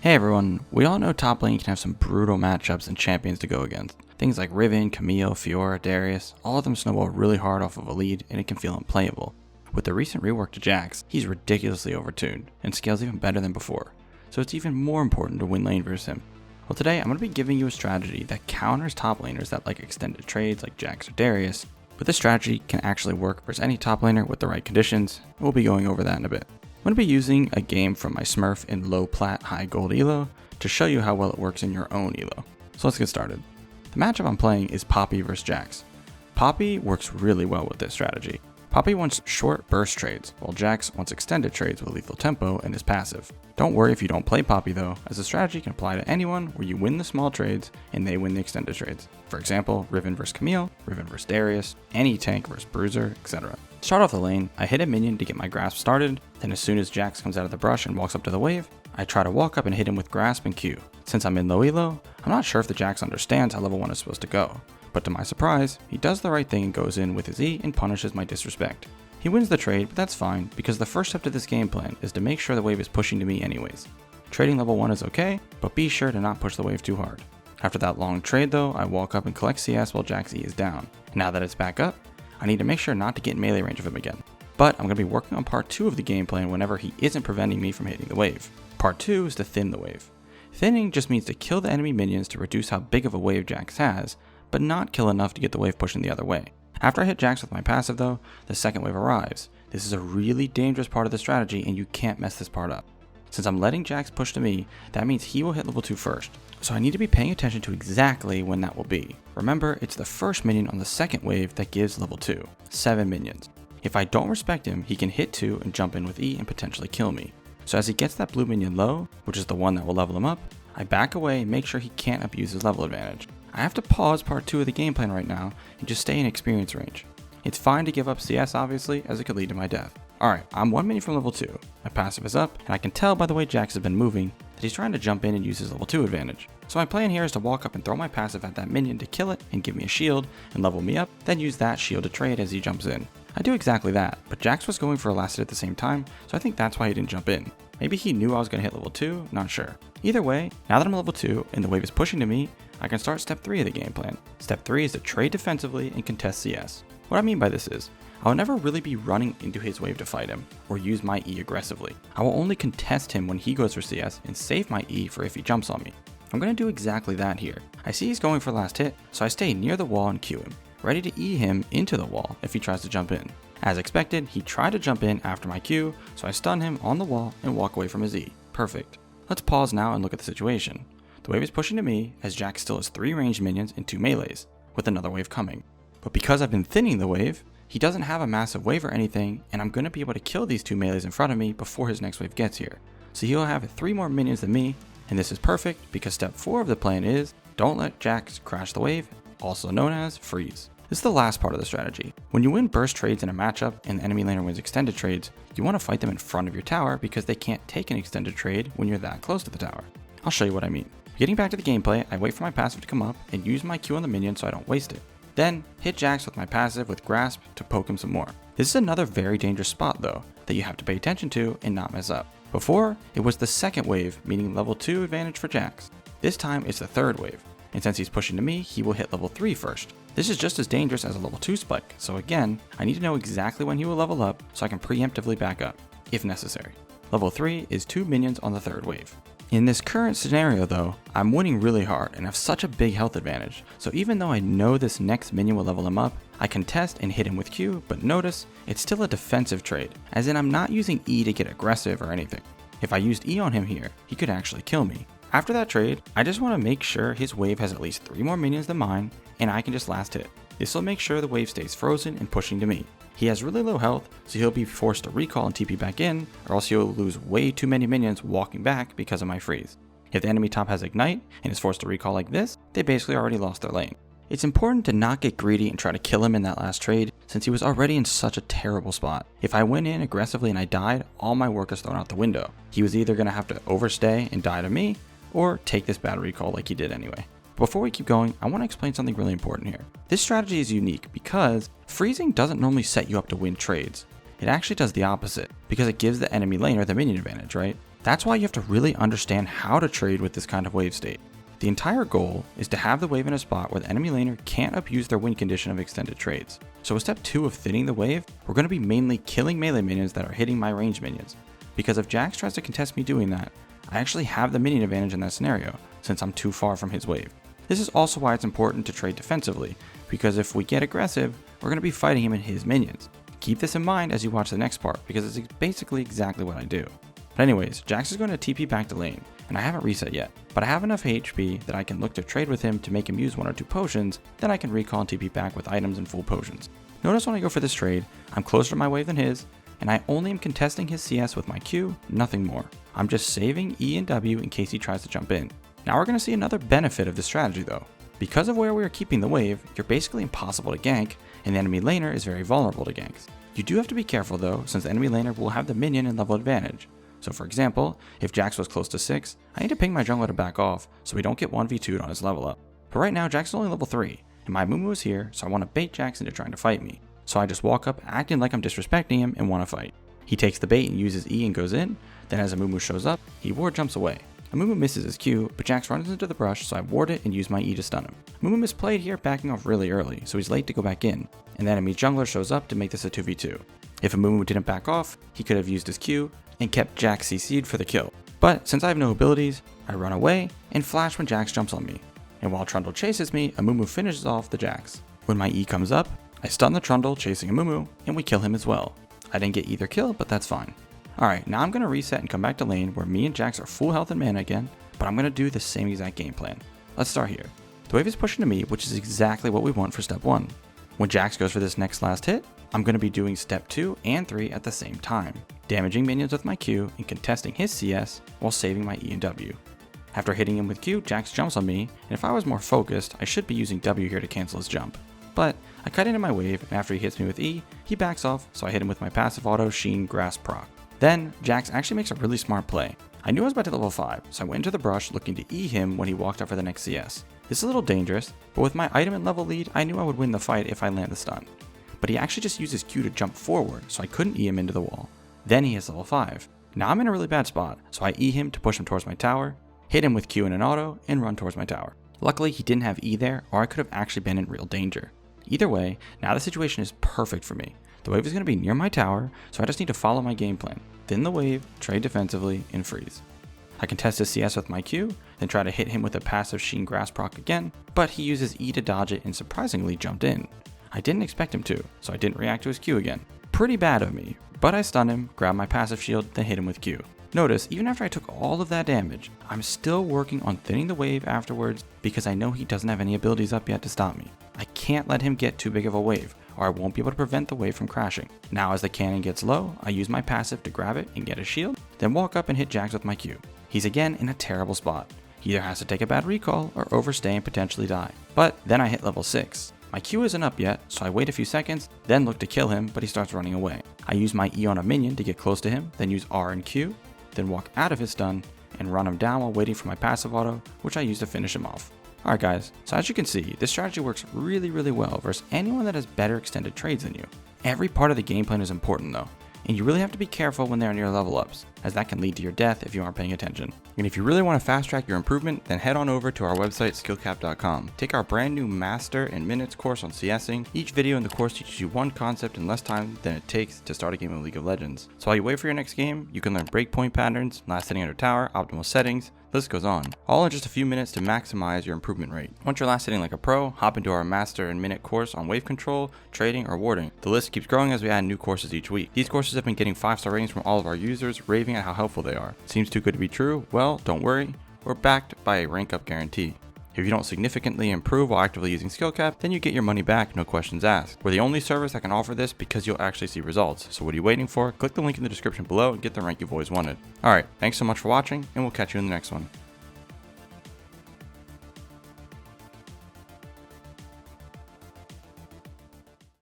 Hey everyone, we all know top lane can have some brutal matchups and champions to go against. Things like Riven, Camille, Fiora, Darius, all of them snowball really hard off of a lead and it can feel unplayable. With the recent rework to Jax, he's ridiculously overtuned and scales even better than before, so it's even more important to win lane versus him. Well, today I'm going to be giving you a strategy that counters top laners that like extended trades like Jax or Darius, but this strategy can actually work versus any top laner with the right conditions, and we'll be going over that in a bit. I'm going to be using a game from my Smurf in low plat high gold elo to show you how well it works in your own elo. So let's get started. The matchup I'm playing is Poppy versus Jax. Poppy works really well with this strategy. Poppy wants short burst trades, while Jax wants extended trades with lethal tempo and is passive. Don't worry if you don't play Poppy though, as the strategy can apply to anyone where you win the small trades and they win the extended trades. For example, Riven vs Camille, Riven vs Darius, any tank vs Bruiser, etc. Start off the lane, I hit a minion to get my grasp started, then as soon as Jax comes out of the brush and walks up to the wave, I try to walk up and hit him with grasp and Q. Since I'm in low elo, I'm not sure if the Jax understands how level 1 is supposed to go, but to my surprise, he does the right thing and goes in with his E and punishes my disrespect. He wins the trade, but that's fine, because the first step to this game plan is to make sure the wave is pushing to me anyways. Trading level 1 is okay, but be sure to not push the wave too hard. After that long trade though, I walk up and collect CS while Jax E is down. Now that it's back up, I need to make sure not to get in melee range of him again. But I'm going to be working on part 2 of the game plan whenever he isn't preventing me from hitting the wave. Part 2 is to thin the wave. Thinning just means to kill the enemy minions to reduce how big of a wave Jax has, but not kill enough to get the wave pushing the other way. After I hit Jax with my passive though, the second wave arrives. This is a really dangerous part of the strategy and you can't mess this part up. Since I'm letting Jax push to me, that means he will hit level 2 first. So I need to be paying attention to exactly when that will be. Remember, it's the first minion on the second wave that gives level 2, 7 minions. If I don't respect him, he can hit 2 and jump in with E and potentially kill me. So as he gets that blue minion low, which is the one that will level him up, I back away and make sure he can't abuse his level advantage. I have to pause part 2 of the game plan right now and just stay in experience range. It's fine to give up CS obviously, as it could lead to my death. Alright, I'm 1 minion from level 2, my passive is up, and I can tell by the way Jax has been moving that he's trying to jump in and use his level 2 advantage. So my plan here is to walk up and throw my passive at that minion to kill it and give me a shield and level me up, then use that shield to trade as he jumps in. I do exactly that, but Jax was going for a last hit at the same time, so I think that's why he didn't jump in. Maybe he knew I was going to hit level 2, not sure. Either way, now that I'm level 2 and the wave is pushing to me, I can start step 3 of the game plan. Step 3 is to trade defensively and contest CS. What I mean by this is, I will never really be running into his wave to fight him, or use my E aggressively. I will only contest him when he goes for CS and save my E for if he jumps on me. I'm going to do exactly that here. I see he's going for last hit, so I stay near the wall and Q him, ready to E him into the wall if he tries to jump in. As expected, he tried to jump in after my Q, so I stun him on the wall and walk away from his E. Perfect. Let's pause now and look at the situation. The wave is pushing to me, as Jax still has 3 ranged minions and 2 melees, with another wave coming. But because I've been thinning the wave, he doesn't have a massive wave or anything, and I'm going to be able to kill these 2 melees in front of me before his next wave gets here. So he'll have 3 more minions than me, and this is perfect because step 4 of the plan is, don't let Jax crash the wave, also known as freeze. This is the last part of the strategy. When you win burst trades in a matchup and the enemy laner wins extended trades, you want to fight them in front of your tower because they can't take an extended trade when you're that close to the tower. I'll show you what I mean. Getting back to the gameplay, I wait for my passive to come up and use my Q on the minion so I don't waste it. Then, hit Jax with my passive with grasp to poke him some more. This is another very dangerous spot though, that you have to pay attention to and not mess up. Before, it was the second wave, meaning level 2 advantage for Jax. This time it's the third wave, and since he's pushing to me, he will hit level 3 first. This is just as dangerous as a level 2 spike, so again, I need to know exactly when he will level up so I can preemptively back up, if necessary. Level 3 is 2 minions on the third wave. In this current scenario though, I'm winning really hard and have such a big health advantage, so even though I know this next minion will level him up, I contest and hit him with Q, but notice, it's still a defensive trade, as in I'm not using E to get aggressive or anything. If I used E on him here, he could actually kill me. After that trade, I just want to make sure his wave has at least 3 more minions than mine, and I can just last hit. This will make sure the wave stays frozen and pushing to me. He has really low health, so he'll be forced to recall and TP back in, or else he'll lose way too many minions walking back because of my freeze. If the enemy top has Ignite and is forced to recall like this, they basically already lost their lane. It's important to not get greedy and try to kill him in that last trade, since he was already in such a terrible spot. If I went in aggressively and I died, all my work is thrown out the window. He was either going to have to overstay and die to me, or take this bad recall like he did anyway. Before we keep going, I want to explain something really important here. This strategy is unique because freezing doesn't normally set you up to win trades. It actually does the opposite, because it gives the enemy laner the minion advantage, right? That's why you have to really understand how to trade with this kind of wave state. The entire goal is to have the wave in a spot where the enemy laner can't abuse their win condition of extended trades. So with step 2 of thinning the wave, we're going to be mainly killing melee minions that are hitting my ranged minions. Because if Jax tries to contest me doing that, I actually have the minion advantage in that scenario, since I'm too far from his wave. This is also why it's important to trade defensively, because if we get aggressive, we're going to be fighting him and his minions. Keep this in mind as you watch the next part, because it's basically exactly what I do. But anyways, Jax is going to TP back to lane, and I haven't reset yet, but I have enough HP that I can look to trade with him to make him use 1 or 2 potions, then I can recall and TP back with items and full potions. Notice when I go for this trade, I'm closer to my wave than his, and I only am contesting his CS with my Q, nothing more. I'm just saving E and W in case he tries to jump in. Now we're going to see another benefit of this strategy though. Because of where we are keeping the wave, you're basically impossible to gank, and the enemy laner is very vulnerable to ganks. You do have to be careful though, since the enemy laner will have the minion and level advantage. So for example, if Jax was close to 6, I need to ping my jungler to back off so we don't get 1v2'd on his level up. But right now Jax is only level 3, and my Amumu is here, so I want to bait Jax into trying to fight me. So I just walk up acting like I'm disrespecting him and want to fight. He takes the bait and uses E and goes in, then as Amumu shows up, he ward jumps away. Amumu misses his Q, but Jax runs into the brush, so I ward it and use my E to stun him. Amumu misplayed here, backing off really early, so he's late to go back in, and the enemy jungler shows up to make this a 2v2. If Amumu didn't back off, he could have used his Q and kept Jax CC'd for the kill. But since I have no abilities, I run away and flash when Jax jumps on me. And while Trundle chases me, Amumu finishes off the Jax. When my E comes up, I stun the Trundle chasing Amumu, and we kill him as well. I didn't get either kill, but that's fine. Alright, now I'm going to reset and come back to lane where me and Jax are full health and mana again, but I'm going to do the same exact game plan. Let's start here. The wave is pushing to me, which is exactly what we want for step 1. When Jax goes for this next last hit, I'm going to be doing step 2 and 3 at the same time, damaging minions with my Q and contesting his CS while saving my E and W. After hitting him with Q, Jax jumps on me, and if I was more focused, I should be using W here to cancel his jump. But I cut into my wave, and after he hits me with E, he backs off, so I hit him with my passive auto Sheen Grass proc. Then, Jax actually makes a really smart play. I knew I was about to level 5, so I went into the brush looking to E him when he walked up for the next CS. This is a little dangerous, but with my item and level lead, I knew I would win the fight if I land the stun. But he actually just used his Q to jump forward, so I couldn't E him into the wall. Then he hits level 5. Now I'm in a really bad spot, so I E him to push him towards my tower, hit him with Q and an auto, and run towards my tower. Luckily, he didn't have E there, or I could have actually been in real danger. Either way, now the situation is perfect for me. The wave is going to be near my tower, so I just need to follow my game plan. Thin the wave, trade defensively, and freeze. I contest his CS with my Q, then try to hit him with a passive Sheen Grass proc again, but he uses E to dodge it and surprisingly jumped in. I didn't expect him to, so I didn't react to his Q again. Pretty bad of me, but I stun him, grab my passive shield, then hit him with Q. Notice, even after I took all of that damage, I'm still working on thinning the wave afterwards because I know he doesn't have any abilities up yet to stop me. I can't let him get too big of a wave, or I won't be able to prevent the wave from crashing. Now as the cannon gets low, I use my passive to grab it and get a shield, then walk up and hit Jax with my Q. He's again in a terrible spot. He either has to take a bad recall or overstay and potentially die. But then I hit level 6. My Q isn't up yet, so I wait a few seconds, then look to kill him, but he starts running away. I use my E on a minion to get close to him, then use R and Q, then walk out of his stun, and run him down while waiting for my passive auto, which I use to finish him off. Alright guys, so as you can see, this strategy works really well versus anyone that has better extended trades than you. Every part of the game plan is important though, and you really have to be careful when they're near level ups, as that can lead to your death if you aren't paying attention. And if you really want to fast track your improvement, then head on over to our website skillcap.com. Take our brand new Master in Minutes course on CSing. Each video in the course teaches you one concept in less time than it takes to start a game of League of Legends. So while you wait for your next game, you can learn breakpoint patterns, last hitting under tower, optimal settings, the list goes on, all in just a few minutes to maximize your improvement rate. Once you're last hitting like a pro, hop into our Master in Minute course on wave control, trading, or warding. The list keeps growing as we add new courses each week. These courses have been getting 5-star ratings from all of our users, raving at how helpful they are. Seems too good to be true? Well, don't worry, we're backed by a rank up guarantee. If you don't significantly improve while actively using SkillCap, then you get your money back, no questions asked. We're the only service that can offer this because you'll actually see results. So what are you waiting for? Click the link in the description below and get the rank you've always wanted. Alright, thanks so much for watching, and we'll catch you in the next one.